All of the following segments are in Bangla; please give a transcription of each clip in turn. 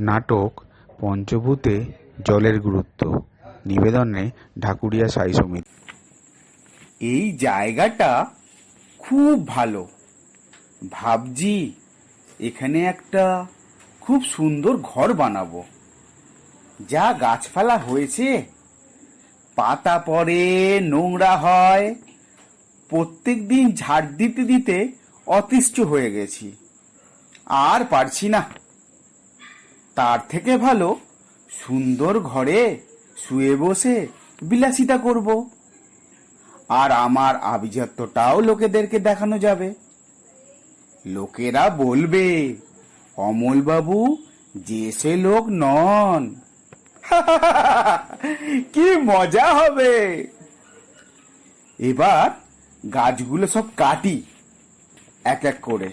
নাটক পঞ্চভূতে জলের গুরুত্ব। নিবেদনে ঢাকুরিয়া সাই সমিতি। এই জায়গাটা খুব ভালো। ভাবছি এখানে একটা খুব সুন্দর ঘর বানাবো। যা গাছপালা হয়েছে, পাতা পড়ে, নোংরা হয়, প্রত্যেক দিন ঝাড় দিতে দিতে অতিষ্ঠ হয়ে গেছি, আর পারছি না। তার থেকে ভালো সুন্দর ঘরে শুয়ে বসে বিলাসিতা করব, আর আমার আভিজাত্যটাও লোকেদেরকে দেখানো যাবে। লোকেরা বলবে অমলবাবু যে সে লোক নন। কি মজা হবে। এবার গাছগুলো সব কাটি এক এক করে।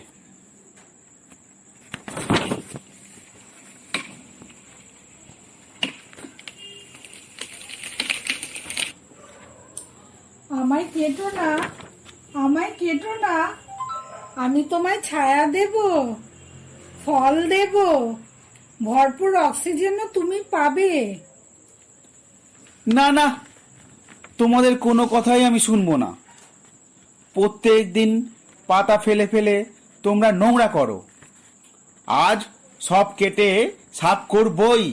আমায় কেটো না, আমায় কেটো না, আমি তোমায় ছায়া দেব, ফল দেব, ভরপুর অক্সিজেনও তুমি পাবে। না না, তোমাদের কোনো কথাই আমি শুনবো না। প্রত্যেক দিন পাতা ফেলে ফেলে তোমরা নোংরা করো। আজ সব কেটে সাফ করবই।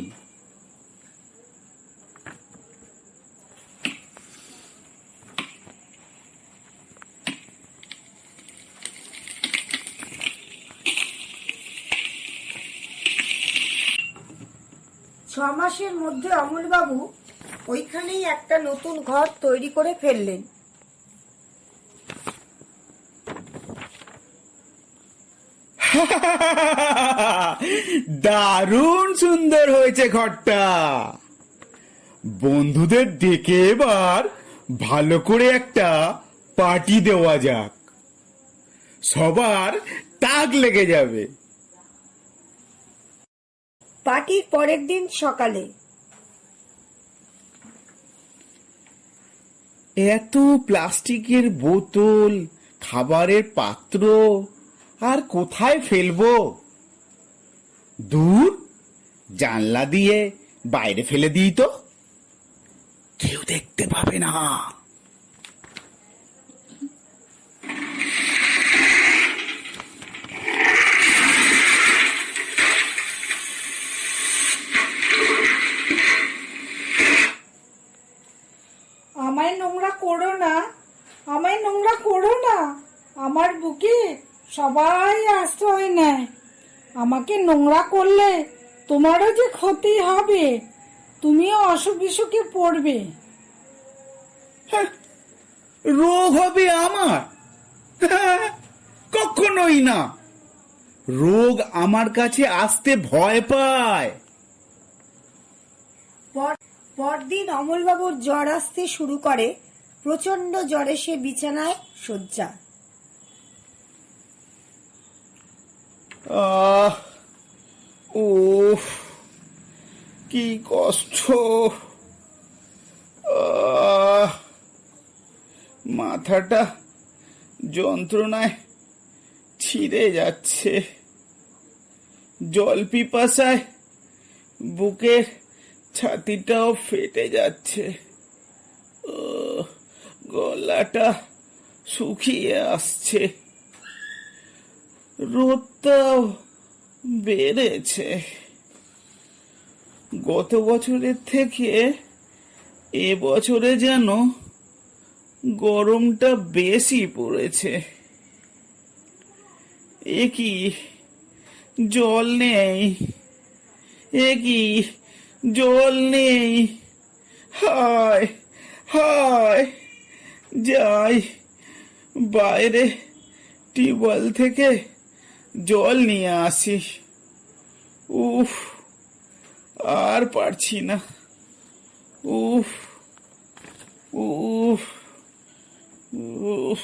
ছমাসের মধ্যে অমলবাবু ওইখানেই একটা নতুন ঘর তৈরি করে ফেললেন। দারুণ সুন্দর হয়েছে ঘরটা। বন্ধুদের ডেকে এবার ভালো করে একটা পার্টি দেওয়া যাক। সবার তাক লেগে যাবে। পার্টির পরের দিন সকালে এত প্লাস্টিকের বোতল, খাবারের পাত্র আর কোথায় ফেলবো? দূর, জানলা দিয়ে বাইরে ফেলে দিই তো, কেউ দেখতে পাবে না। আমায় নোংরা করো না, আমায় নোংরা করো না, আমার বুকে সবাই আশ্রয় নেয়। আমাকে নোংরা করলে তোমারও যে ক্ষতি হবে, তুমিও অসুখ বিসুখে পড়বে। রোগ হবে আমার? কখনোই না। রোগ আমার কাছে আসতে ভয় পায়। পরদিন অমলবাবুর জ্বর আসতে শুরু করে। প্রচন্ড জ্বরে সে বিছানায় শয্যা। উফ, কি কষ্ট। মাথাটা যন্ত্রণায় ছিঁড়ে যাচ্ছে। জল পিপাসায় বুকের ছাতিটাও ফেটে যাচ্ছে। গলাটা শুকিয়ে আসছে। রোদটাও বেড়েছে। গত বছরের থেকে এবছরে যেন গরমটা বেশি পড়েছে। এ কি, জল নেই? এ কি, জল নেই? হায় হায়, যাই বাইরে টিউবওয়েল থেকে জল নিয়ে আসি। উফ, আর পারছি না। উফ উফ উফ।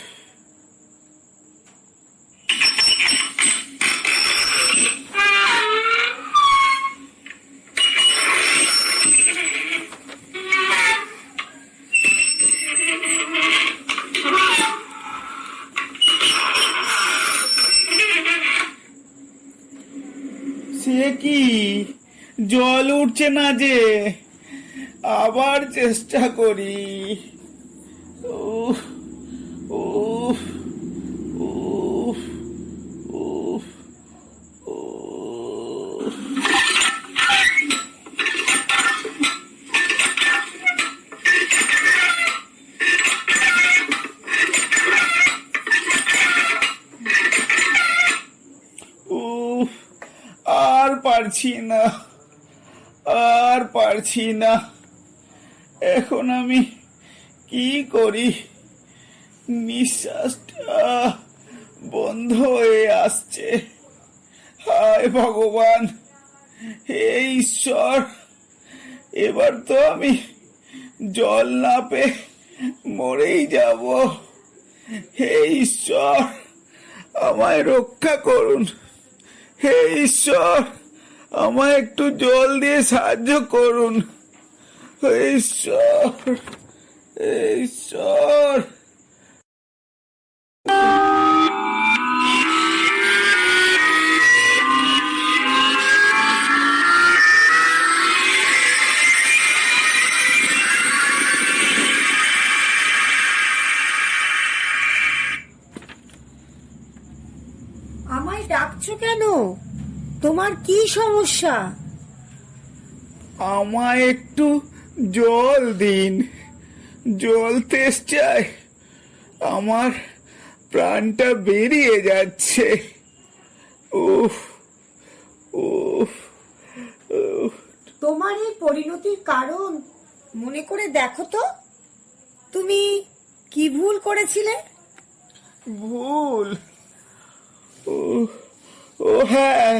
সে কি, জল উঠছে না যে, আবার চেষ্টা করি। উফ, উফ, উফ, উফ, উফ। উফ, আর পারছি না, আর পারছি না। এখন আমি কি করি? নিঃশ্বাসটা বন্ধ হয়ে আসছে। হায় ভগবান, হে ঈশ্বর, এবার তো আমি জল না পেয়ে মরেই যাব। হে ঈশ্বর, আমায় রক্ষা করুন। হে ঈশ্বর, আমায় একটু জল দিয়ে সাহায্য করুন। হে ঈশ্বর, হে ঈশ্বর। আমায় ডাকছো কেন? তোমার কি সমস্যা? আমায় একটু জল দিন, জল তেষ্টায় আমার প্রাণটা বেরিয়ে যাচ্ছে। উফ, উফ, উফ। তোমার এই পরিণতির কারণ মনে করে দেখো তো, তুমি কি ভুল করেছিলে? ভুল? ও, ও হ্যাঁ,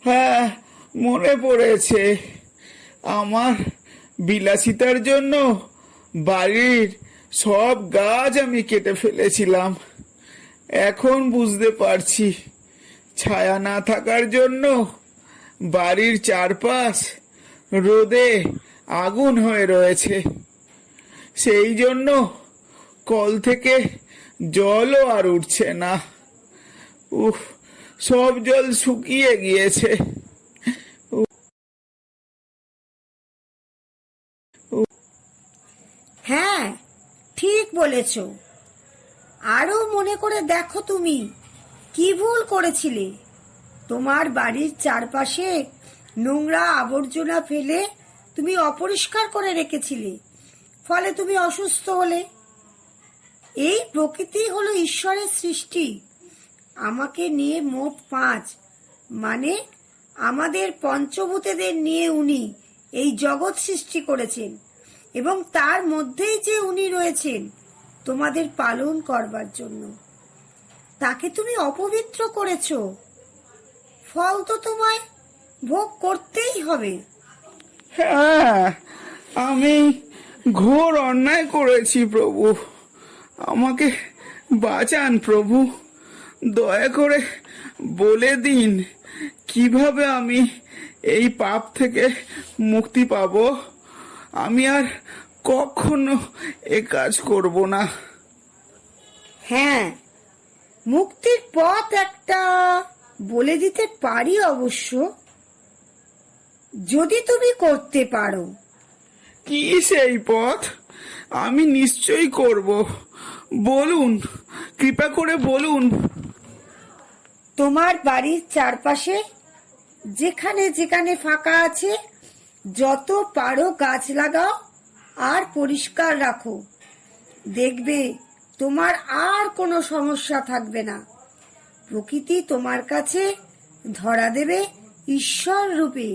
হ্যাঁ, মনে পড়েছে। আমার বিলাসিতার জন্য বাড়ির সব গাছ আমি কেটে ফেলেছিলাম। এখন বুঝতে পারছি, ছায়া না থাকার জন্য বাড়ির চারপাশ রোদে আগুন হয়ে রয়েছে। সেই জন্য কল থেকে জলও আর উঠছে না। উফ, সব জল শুকিয়ে গিয়েছে। হ্যাঁ, ঠিক বলেছ। আরো মনে করে দেখো তুমি কি ভুল করেছিলে। তোমার বাড়ির চারপাশে নোংরা আবর্জনা ফেলে তুমি অপরিষ্কার করে রেখেছিলে, ফলে তুমি অসুস্থ হলে। এই প্রকৃতি হলো ঈশ্বরের সৃষ্টি। আমাকে নিয়ে মোট 5, মানে আমাদের পঞ্চভূতেদের নিয়ে উনি এই জগৎ সৃষ্টি করেছেন, এবং তার মধ্যেই যে উনি রয়েছেন তোমাদের পালন করবার জন্য। তাকে তুমি অপবিত্র করেছ, ফল তো তোমায় ভোগ করতেই হবে। হ্যাঁ, আমি ঘোর অন্যায় করেছি প্রভু। আমাকে বাঁচান প্রভু। দয়া করে বলে দিন কিভাবে আমি এই পাপ থেকে মুক্তি পাব। আমি আর কখনো এ কাজ করব না। হ্যাঁ, মুক্তির পথ একটা বলে দিতে পারি অবশ্য, যদি তুমি করতে পারো। কি সেই পথ? আমি নিশ্চয়ই করব। বলুন, কৃপা করে বলুন। তোমার বাড়ির চারপাশে যেখানে যেখানে ফাঁকা আছে যত পারো গাছ লাগাও আর পরিষ্কার রাখো। দেখবে তোমার আর কোনো সমস্যা থাকবে না। প্রকৃতি তোমার কাছে ধরা দেবে ঈশ্বর রূপে।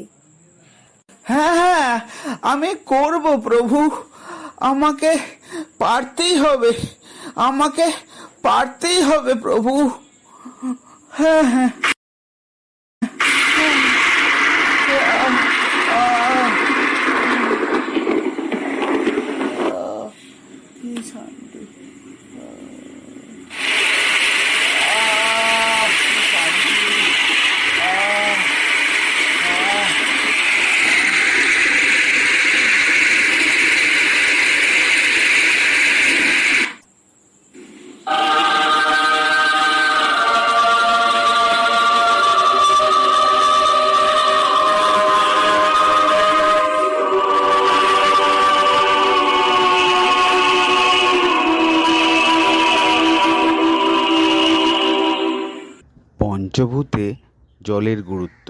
হ্যাঁ, হ্যাঁ, আমি করব প্রভু। আমাকে পারতেই হবে, আমাকে পারতেই হবে প্রভু। হ্যাঁ, হ্যাঁ। কি শান্তি, কি শান্তি। পঞ্চভূতে জলের গুরুত্ব।